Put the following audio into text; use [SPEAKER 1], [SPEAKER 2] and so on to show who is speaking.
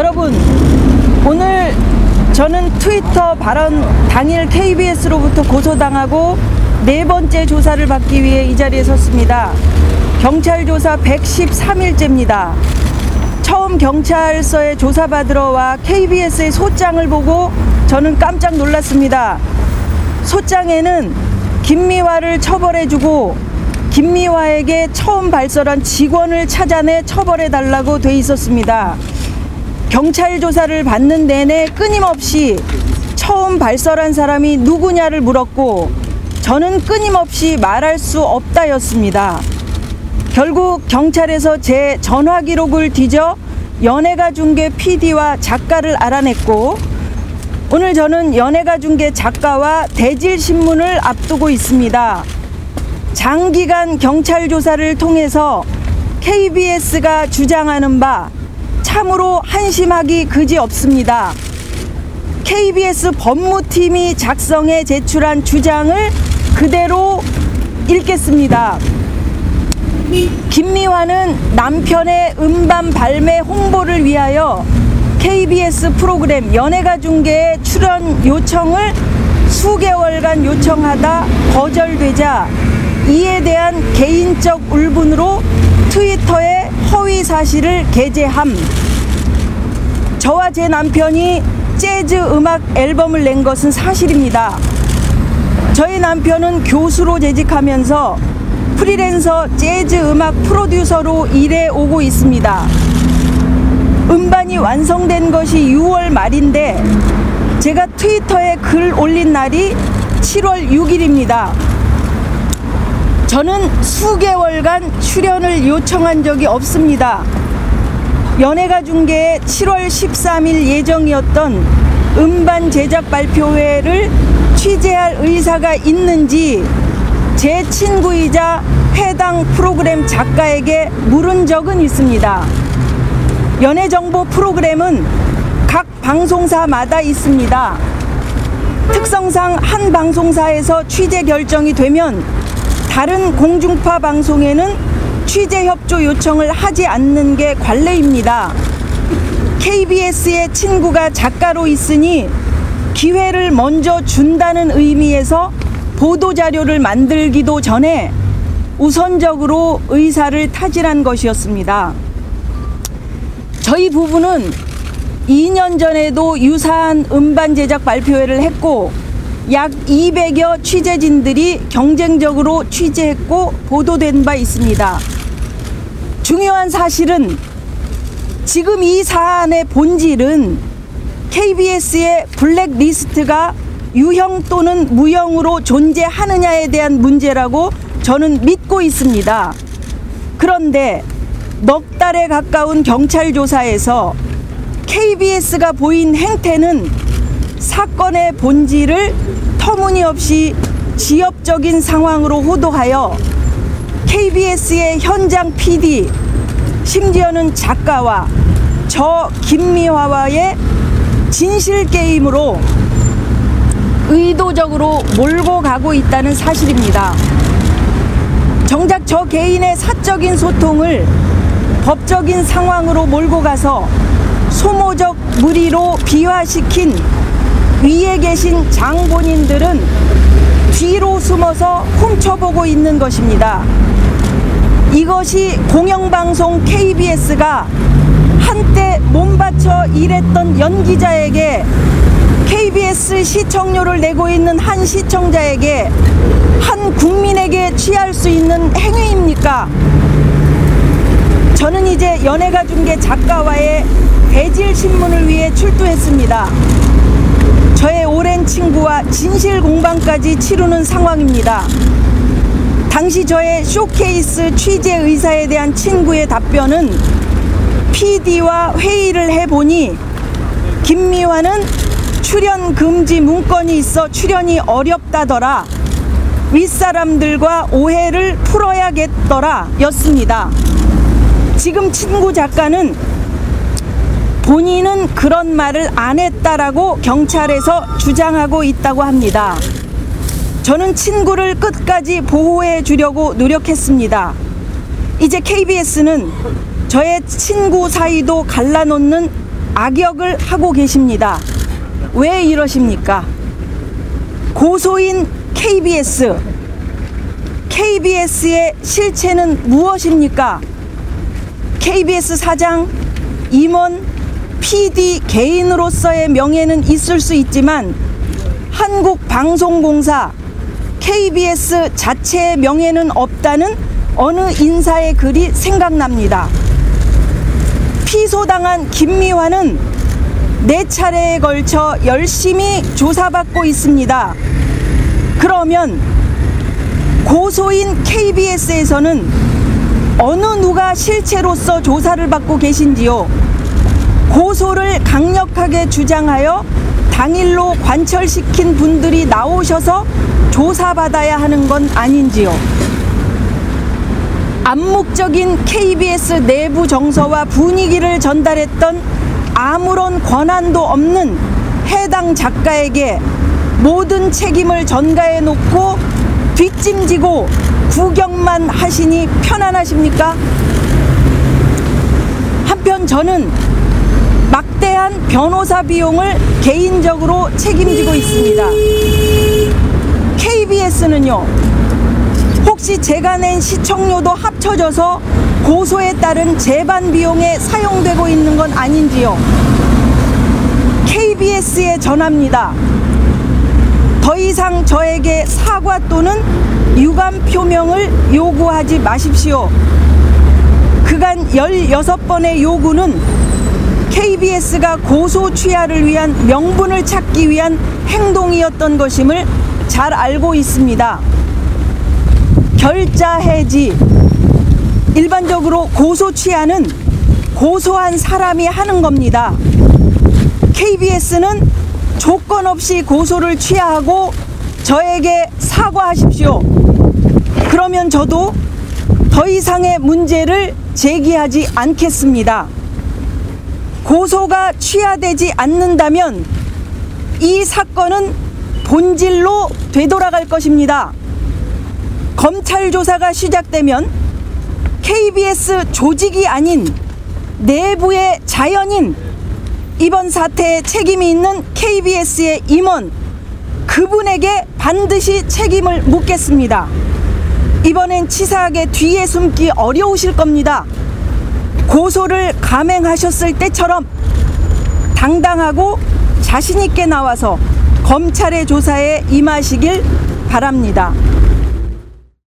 [SPEAKER 1] 여러분, 오늘 저는 트위터 발언 당일 KBS로부터 고소당하고 4번째 조사를 받기 위해 이 자리에 섰습니다. 경찰 조사 113일째입니다. 처음 경찰서에 조사받으러 와 KBS의 소장을 보고 저는 깜짝 놀랐습니다. 소장에는 김미화를 처벌해주고 김미화에게 처음 발설한 직원을 찾아내 처벌해달라고 돼 있었습니다. 경찰 조사를 받는 내내 끊임없이 처음 발설한 사람이 누구냐를 물었고 저는 끊임없이 말할 수 없다였습니다. 결국 경찰에서 제 전화 기록을 뒤져 연예가 중계 PD와 작가를 알아냈고 오늘 저는 연예가 중계 작가와 대질신문을 앞두고 있습니다. 장기간 경찰 조사를 통해서 KBS가 주장하는 바 참으로 한심하기 그지없습니다. KBS 법무팀이 작성해 제출한 주장을 그대로 읽겠습니다. 김미화는 남편의 음반 발매 홍보를 위하여 KBS 프로그램 연예가 중계에 출연 요청을 수개월간 요청하다 거절되자 이에 대한 개인적 울분으로 트위터에 허위 사실을 게재함. 저와 제 남편이 재즈 음악 앨범을 낸 것은 사실입니다. 저희 남편은 교수로 재직하면서 프리랜서 재즈 음악 프로듀서로 일해 오고 있습니다. 음반이 완성된 것이 6월 말인데 제가 트위터에 글 올린 날이 7월 6일입니다. 저는 수개월간 출연을 요청한 적이 없습니다. 연예가 중계에 7월 13일 예정이었던 음반 제작 발표회를 취재할 의사가 있는지 제 친구이자 해당 프로그램 작가에게 물은 적은 있습니다. 연예정보 프로그램은 각 방송사마다 있습니다. 특성상 한 방송사에서 취재 결정이 되면 다른 공중파 방송에는 취재 협조 요청을 하지 않는 게 관례입니다. KBS의 친구가 작가로 있으니 기회를 먼저 준다는 의미에서 보도자료를 만들기도 전에 우선적으로 의사를 타진한 것이었습니다. 저희 부부는 2년 전에도 유사한 음반 제작 발표회를 했고 약 200여 취재진들이 경쟁적으로 취재했고 보도된 바 있습니다. 중요한 사실은 지금 이 사안의 본질은 KBS의 블랙리스트가 유형 또는 무형으로 존재하느냐에 대한 문제라고 저는 믿고 있습니다. 그런데 넉 달에 가까운 경찰 조사에서 KBS가 보인 행태는 사건의 본질을 터무니없이 지엽적인 상황으로 호도하여 KBS의 현장 PD, 심지어는 작가와 저 김미화와의 진실게임으로 의도적으로 몰고 가고 있다는 사실입니다. 정작 저 개인의 사적인 소통을 법적인 상황으로 몰고 가서 소모적 무리로 비화시킨 위에 계신 장본인들은 뒤로 숨어서 훔쳐보고 있는 것입니다. 이것이 공영방송 KBS가 한때 몸바쳐 일했던 연기자에게 KBS 시청료를 내고 있는 한 시청자에게 한 국민에게 취할 수 있는 행위입니까? 저는 이제 연예가 중계 작가와의 대질신문을 위해 출두했습니다. 저의 오랜 친구와 진실 공방까지 치르는 상황입니다. 당시 저의 쇼케이스 취재 의사에 대한 친구의 답변은 PD와 회의를 해보니 김미화는 출연 금지 문건이 있어 출연이 어렵다더라. 윗사람들과 오해를 풀어야겠더라 였습니다. 지금 친구 작가는 본인은 그런 말을 안 했다라고 경찰에서 주장하고 있다고 합니다. 저는 친구를 끝까지 보호해 주려고 노력했습니다. 이제 KBS는 저의 친구 사이도 갈라놓는 악역을 하고 계십니다. 왜 이러십니까? 고소인 KBS의 실체는 무엇입니까? KBS 사장, 임원, PD 개인으로서의 명예는 있을 수 있지만 한국방송공사, KBS 자체의 명예는 없다는 어느 인사의 글이 생각납니다. 피소당한 김미화는 4차례에 걸쳐 열심히 조사받고 있습니다. 그러면 고소인 KBS에서는 어느 누가 실체로서 조사를 받고 계신지요? 고소를 강력하게 주장하여 당일로 관철시킨 분들이 나오셔서 조사받아야 하는 건 아닌지요? 암묵적인 KBS 내부 정서와 분위기를 전달했던 아무런 권한도 없는 해당 작가에게 모든 책임을 전가해 놓고 뒷짐지고 구경만 하시니 편안하십니까? 한편 저는 막대한 변호사 비용을 개인적으로 책임지고 있습니다. KBS는요, 혹시 제가 낸 시청료도 합쳐져서 고소에 따른 재반 비용에 사용되고 있는 건 아닌지요? KBS에 전합니다. 더 이상 저에게 사과 또는 유감 표명을 요구하지 마십시오. 그간 16번의 요구는 KBS가 고소 취하를 위한 명분을 찾기 위한 행동이었던 것임을 잘 알고 있습니다. 결자 해지, 일반적으로 고소 취하는 고소한 사람이 하는 겁니다. KBS는 조건 없이 고소를 취하하고 저에게 사과하십시오. 그러면 저도 더 이상의 문제를 제기하지 않겠습니다. 고소가 취하되지 않는다면 이 사건은 본질로 되돌아갈 것입니다. 검찰 조사가 시작되면 KBS 조직이 아닌 내부의 자연인, 이번 사태에 책임이 있는 KBS의 임원, 그분에게 반드시 책임을 묻겠습니다. 이번엔 치사하게 뒤에 숨기 어려우실 겁니다. 고소를 감행하셨을 때처럼 당당하고 자신 있게 나와서 검찰의 조사에 임하시길 바랍니다.